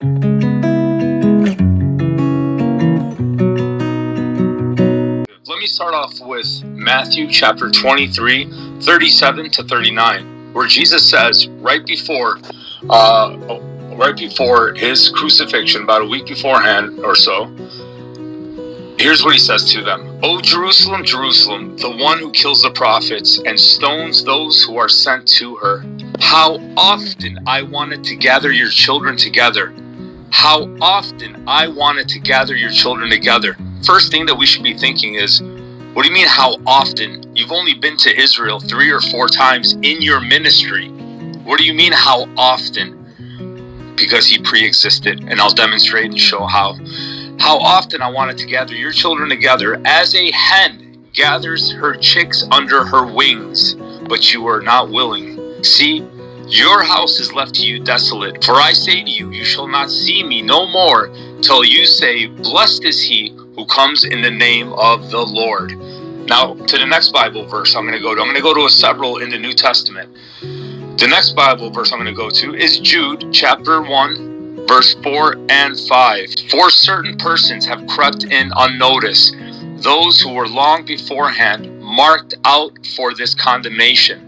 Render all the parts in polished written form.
Let me start off with Matthew chapter 23, 37 to 39, where Jesus says right before his crucifixion, about a week beforehand or so, here's what he says to them. "O Jerusalem, Jerusalem, the one who kills the prophets and stones those who are sent to her. How often I wanted to gather your children together. How often I wanted to gather your children together." First thing that we should be thinking is, what do you mean how often? You've only been to Israel 3 or 4 times in your ministry. What do you mean how often? Because he pre-existed, and I'll demonstrate and show how. How often I wanted to gather your children together as a hen gathers her chicks under her wings, but you were not willing. See, your house is left to you desolate. For I say to you, you shall not see me no more till you say, blessed is he who comes in the name of the Lord. Now, to the next Bible verse I'm going to go to. I'm going to go to several in the New Testament. The next Bible verse I'm going to go to is Jude chapter 1, verse 4 and 5. "For certain persons have crept in unnoticed, those who were long beforehand marked out for this condemnation,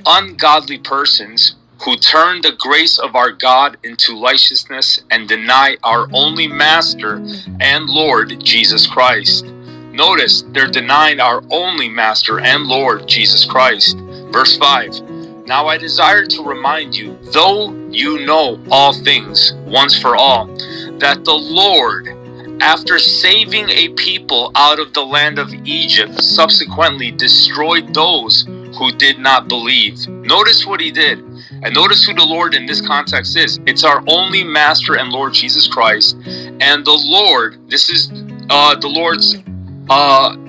ungodly persons who turn the grace of our God into licentiousness and deny our only Master and Lord Jesus Christ." Notice, they're denying our only Master and Lord Jesus Christ. Verse 5. "Now I desire to remind you, though you know all things once for all, that the Lord, after saving a people out of the land of Egypt, subsequently destroyed those who did not believe." Notice what he did. And notice who the Lord in this context is. It's our only Master and Lord Jesus Christ. And the Lord, this is the Lord's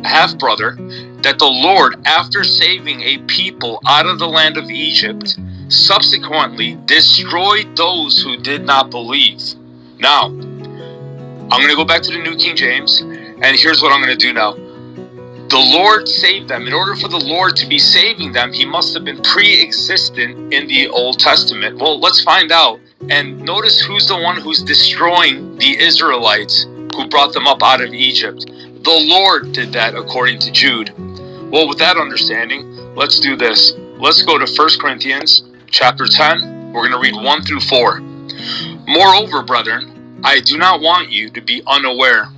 half-brother, that the Lord, after saving a people out of the land of Egypt, subsequently destroyed those who did not believe. Now, I'm going to go back to the New King James, and here's what I'm going to do now. The Lord saved them. In order for the Lord to be saving them, he must have been pre-existent in the Old Testament. Well, let's find out. And notice who's the one who's destroying the Israelites who brought them up out of Egypt. The Lord did that, according to Jude. Well, with that understanding, let's do this. Let's go to 1 Corinthians chapter 10. We're going to read 1 through 4. "Moreover, brethren, I do not want you to be unaware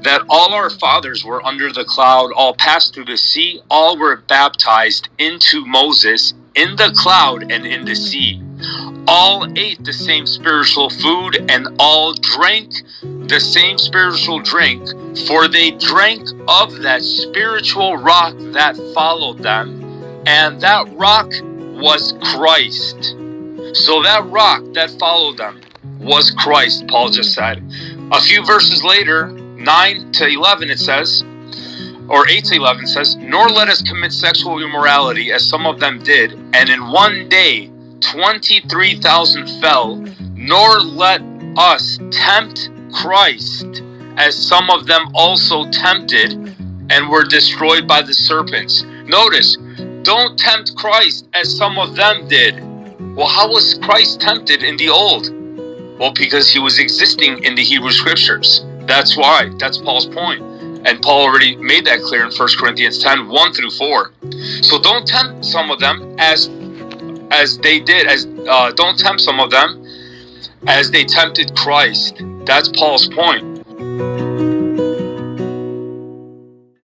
that all our fathers were under the cloud, all passed through the sea, all were baptized into Moses in the cloud and in the sea. All ate the same spiritual food, and all drank the same spiritual drink, for they drank of that spiritual rock that followed them, and that rock was Christ." So that rock that followed them was Christ, Paul just said. A few verses later, 9 to 11 it says, or 8 to 11 says, "Nor let us commit sexual immorality as some of them did, and in one day 23,000 fell. Nor let us tempt Christ, as some of them also tempted and were destroyed by the serpents." Notice, don't tempt Christ as some of them did. Well, how was Christ tempted in the old? Well, because he was existing in the Hebrew scriptures. That's why. That's Paul's point. And Paul already made that clear in 1 Corinthians 10, 1 through 4. So don't tempt some of them as they did. Don't tempt some of them as they tempted Christ. That's Paul's point.